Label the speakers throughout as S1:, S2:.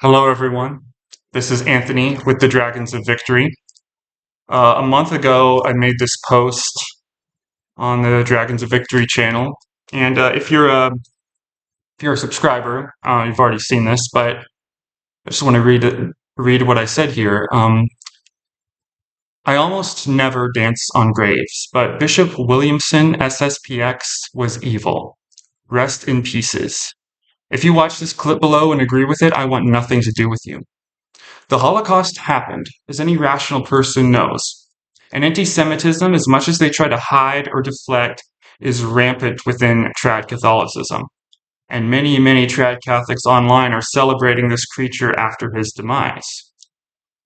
S1: Hello, everyone. This is Anthony with the Dragons of Victory. A month ago, I made this post on the Dragons of Victory channel, and if you're a subscriber, you've already seen this, but I just want to read what I said here. I almost never dance on graves, but Bishop Williamson, SSPX, was evil. Rest in pieces. If you watch this clip below and agree with it, I want nothing to do with you. The Holocaust happened, as any rational person knows. And anti-Semitism, as much as they try to hide or deflect, is rampant within trad Catholicism. And many, many trad Catholics online are celebrating this creature after his demise.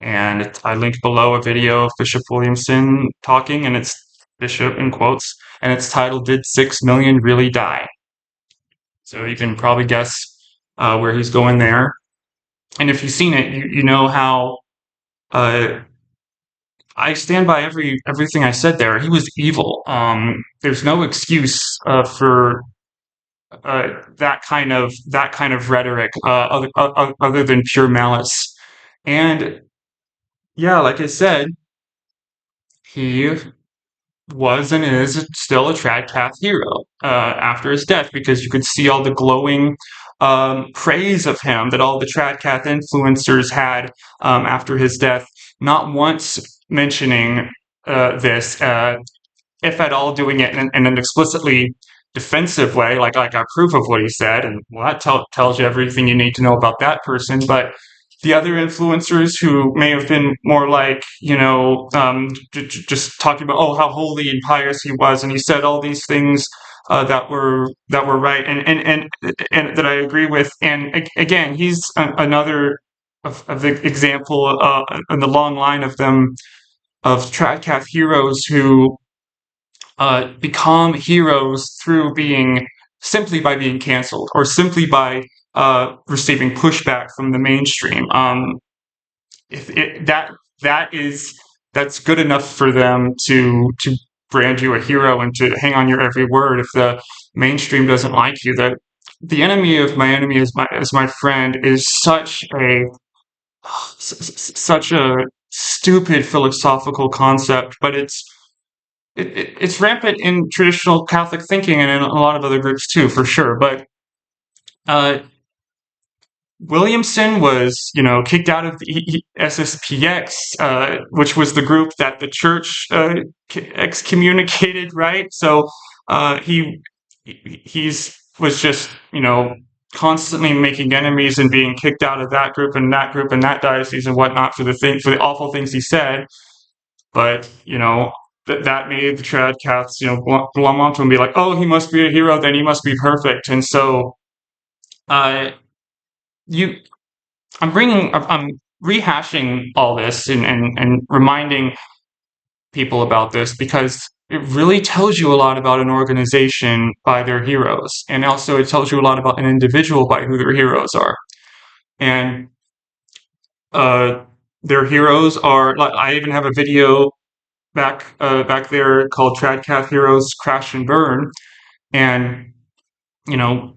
S1: And I linked below a video of Bishop Williamson talking, and it's Bishop in quotes, and it's titled, "Did 6 million really die?" So you can probably guess where he's going there. And if you've seen it, you know how uh, I stand by everything I said there. He was evil. There's no excuse for that kind of rhetoric other than pure malice. And yeah, like I said, he was and is still a Tradcath hero after his death, because you could see all the glowing praise of him that all the Tradcath influencers had after his death, not once mentioning this, if at all doing it in an explicitly defensive way, like I approve of what he said, and well, that tells you everything you need to know about that person. But the other influencers who may have been more like, just talking about, oh, how holy and pious he was, and he said all these things that were right, and that I agree with. And again, he's another of the example in the long line of them, of Tradcath heroes who become heroes through simply by being canceled, or simply by receiving pushback from the mainstream. If it, that is that's good enough for them to brand you a hero and to hang on your every word. If the mainstream doesn't like you, that the enemy of my enemy is my friend is such a stupid philosophical concept, but it's rampant in traditional Catholic thinking and in a lot of other groups too, for sure. But uh, Williamson was, kicked out of the SSPX, which was the group that the church excommunicated, right? So he's was just, constantly making enemies and being kicked out of that group and that group and that diocese and whatnot for the awful things he said. But that made the trad cats, glom onto him and be like, oh, he must be a hero, then he must be perfect. And so uh, you I'm rehashing all this and reminding people about this, because it really tells you a lot about an organization by their heroes, and also it tells you a lot about an individual by who their heroes are. And uh, their heroes are, like, I even have a video back there called Tradcath Heroes Crash and Burn, and you know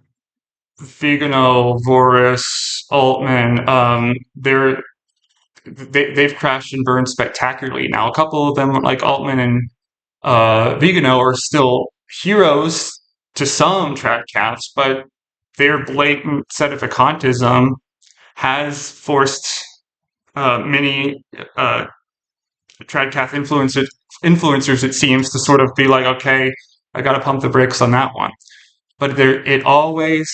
S1: Vigano, Vorus, Altman, they've crashed and burned spectacularly. Now, a couple of them, like Altman and Vigano, are still heroes to some Tradcaths, but their blatant sedevacantism has forced many Tradcath influencers, it seems, to sort of be like, okay, I got to pump the brakes on that one. But it always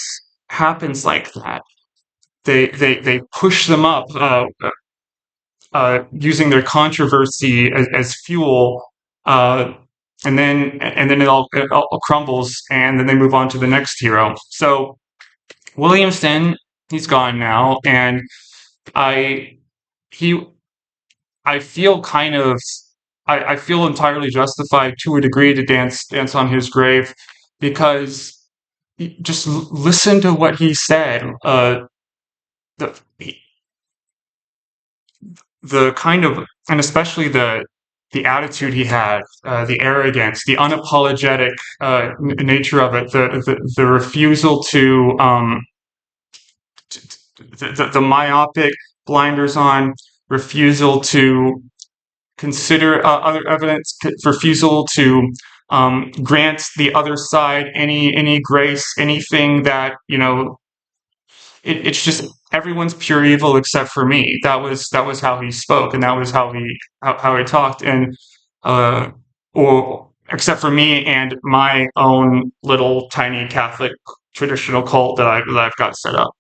S1: happens like that. They push them up, using their controversy as fuel, uh, and then it all crumbles, and then they move on to the next hero. So Williamson, he's gone now, and I he I feel kind of I feel entirely justified to a degree to dance on his grave, because just listen to what he said. The the kind of, and especially the attitude he had, the arrogance, the unapologetic nature of it, the refusal the myopic, blinders on, refusal to consider other evidence, refusal to grant the other side any grace, anything that it's just everyone's pure evil except for me. That was how he spoke, and that was how he talked, and uh, or except for me and my own little tiny Catholic traditional cult that I've got set up.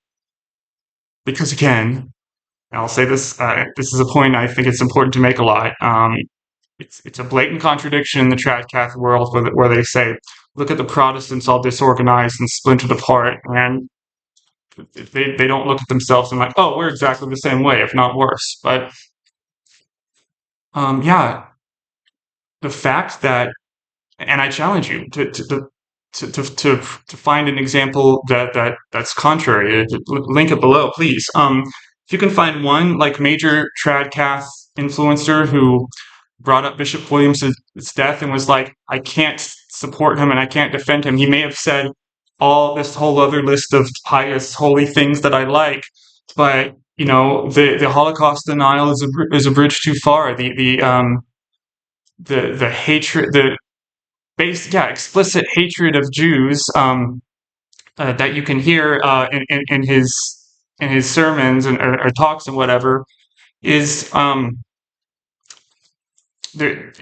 S1: Because again, I'll say this. This is a point I think it's important to make a lot. It's a blatant contradiction in the trad world where they say, "Look at the Protestants all disorganized and splintered apart," and they don't look at themselves and like, "Oh, we're exactly the same way, if not worse." But yeah, the fact that, and I challenge you to find an example that's contrary. Link it below, please. If you can find one like major tradcath influencer who brought up Bishop Williamson's death and was like, I can't support him and I can't defend him. He may have said all this whole other list of pious, holy things that I like, but the Holocaust denial is a bridge too far. The hatred, the explicit hatred of Jews that you can hear in his sermons or talks and whatever is there.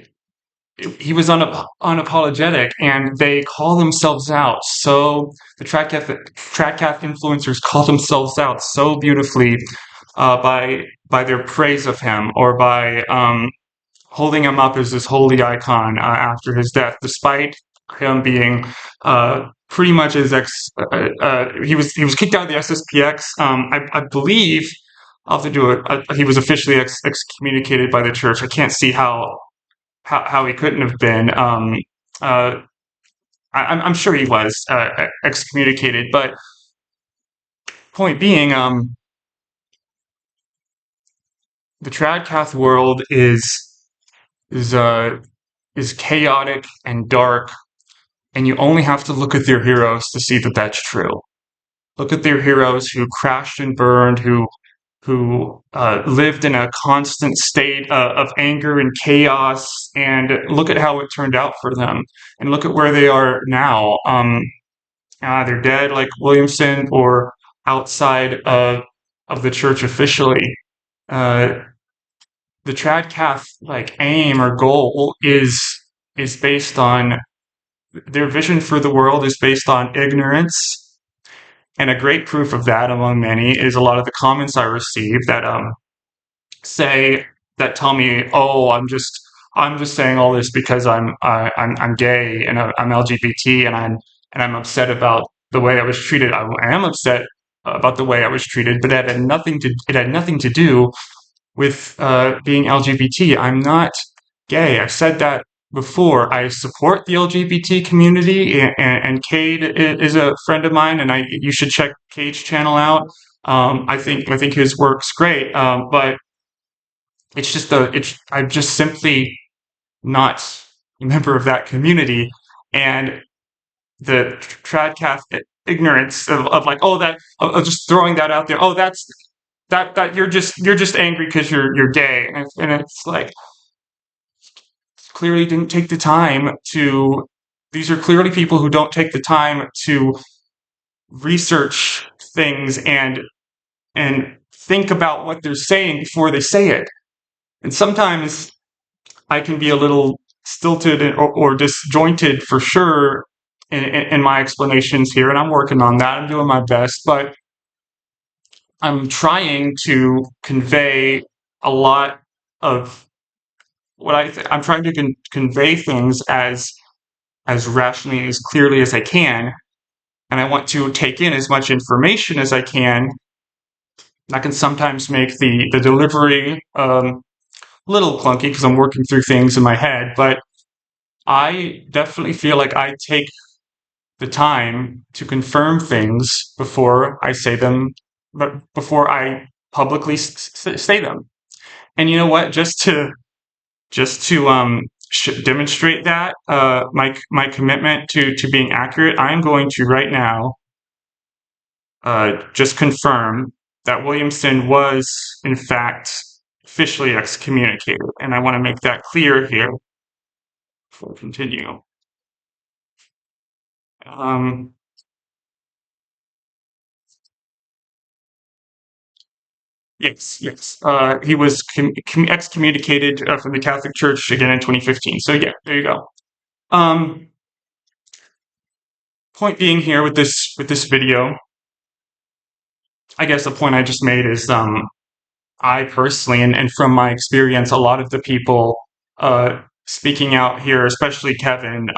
S1: He was unapologetic, and they call themselves out. So the Tradcath influencers call themselves out so beautifully by their praise of him, or by holding him up as this holy icon after his death, despite him being pretty much his he was kicked out of the SSPX. I believe I'll have to do it. He was officially excommunicated by the church. I can't see how he couldn't have been. Uh, I'm sure he was excommunicated, but point being, the Tradcath world is uh, is chaotic and dark, and you only have to look at their heroes to see that that's true. Look at their heroes who crashed and burned, who lived in a constant state of anger and chaos, and look at how it turned out for them, and look at where they are now. They're dead, like Williamson, or outside of the church officially. Uh, the Tradcath like aim or goal is based on their vision for the world is based on ignorance, and a great proof of that among many is a lot of the comments I receive that say that tell me, oh, I'm just saying all this because I'm gay and I'm LGBT and I'm upset about the way I was treated. I am upset about the way I was treated, but it had nothing to do with being LGBT. I'm not gay. I've said that before. I support the LGBT community, and Cade is a friend of mine, and you should check Cade's channel out. I think his work's great, but I'm just simply not a member of that community, and the tradcath ignorance of like, oh, that of just throwing that out there. Oh, that you're just angry because you're gay, and it's like clearly didn't take the time to. These are clearly people who don't take the time to research things and think about what they're saying before they say it. And sometimes I can be a little stilted or disjointed for sure in my explanations here, and I'm working on that. I'm doing my best, but I'm trying to convey a lot of what I'm trying to convey things as rationally, as clearly as I can, and I want to take in as much information as I can. That can sometimes make the delivery a little clunky because I'm working through things in my head, but I definitely feel like I take the time to confirm things before I say them, but before I publicly say them. And you know what? Just to demonstrate that my commitment to being accurate, I'm going to right now just confirm that Williamson was, in fact, officially excommunicated. And I want to make that clear here before we continue. Um, yes, yes. He was excommunicated from the Catholic Church again in 2015. So yeah, there you go. Um, Point being here with this video, I guess the point I just made is I personally, and from my experience, a lot of the people speaking out here, especially Kevin,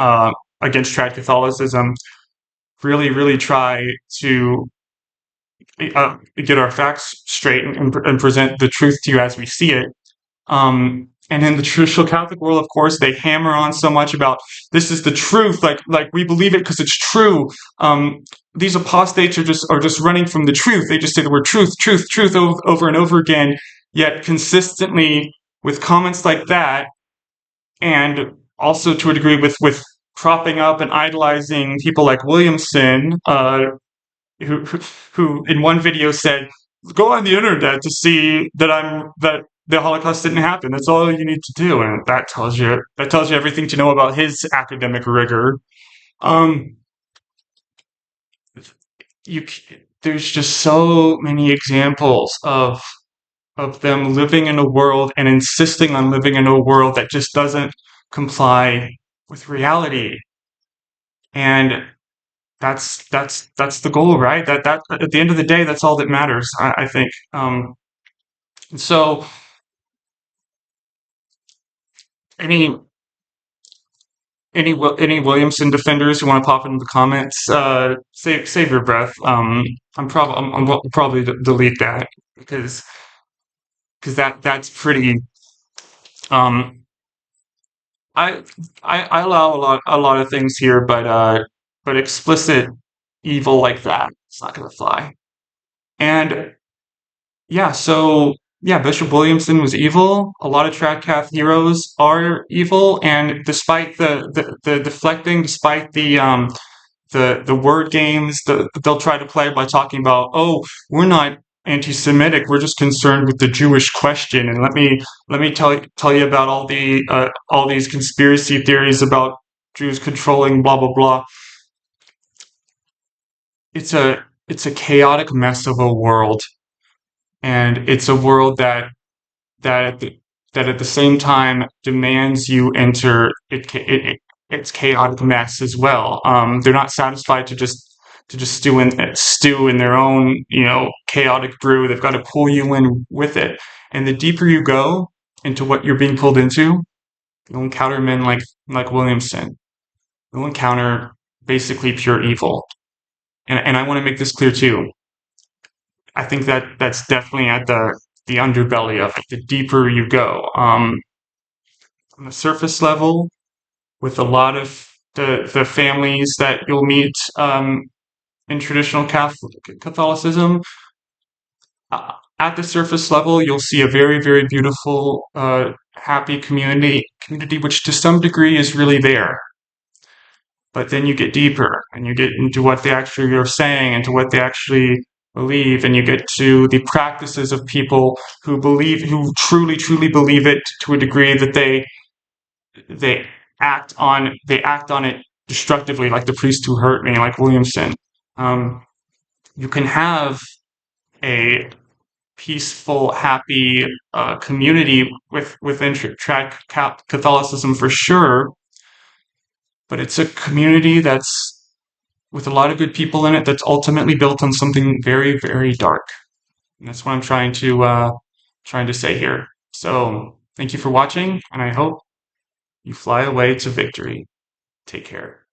S1: against trad Catholicism, really, really try to get our facts straight and present the truth to you as we see it. And in the traditional Catholic world, of course, they hammer on so much about this is the truth, like we believe it because it's true. These apostates are just running from the truth. They just say the word truth, truth, truth over and over again. Yet consistently with comments like that, and also to a degree with propping up and idolizing people like Williamson, who who in one video said, "Go on the internet to see that the Holocaust didn't happen. That's all you need to do," and that tells you everything to know about his academic rigor. Um, you there's just so many examples of them living in a world and insisting on living in a world that just doesn't comply with reality, and that's the goal, right? That at the end of the day, that's all that matters, I think. So any any Williamson defenders who want to pop into the comments, save your breath. I'll probably delete that because that's pretty. Um, I I allow a lot of things here, but explicit evil like that, it's not gonna fly. And yeah, so yeah, Bishop Williamson was evil. A lot of Tradcath heroes are evil, and despite the deflecting, despite the word games that they'll try to play by talking about, oh, we're not anti-Semitic, we're just concerned with the Jewish question, and let me tell you about all these conspiracy theories about Jews controlling blah blah blah. It's a chaotic mess of a world, and it's a world that at that at the same time demands you enter its chaotic mess as well. They're not satisfied to just stew in their own chaotic brew. They've got to pull you in with it. And the deeper you go into what you're being pulled into, you'll encounter men like Williamson. You'll encounter basically pure evil. And I want to make this clear too. I think that's definitely at the underbelly of it. The deeper you go, on the surface level, with a lot of the families that you'll meet in traditional Catholicism, at the surface level, you'll see a very very beautiful, happy community, which to some degree is really there. But then you get deeper and you get into what they actually are saying and to what they actually believe, and you get to the practices of people who truly believe it to a degree that they they act on it destructively, like the priest who hurt me, like Williamson. Um, you can have a peaceful, happy community within Catholicism for sure, but it's a community that's with a lot of good people in it that's ultimately built on something very, very dark. And that's what I'm trying to say here. So thank you for watching, and I hope you fly away to victory. Take care.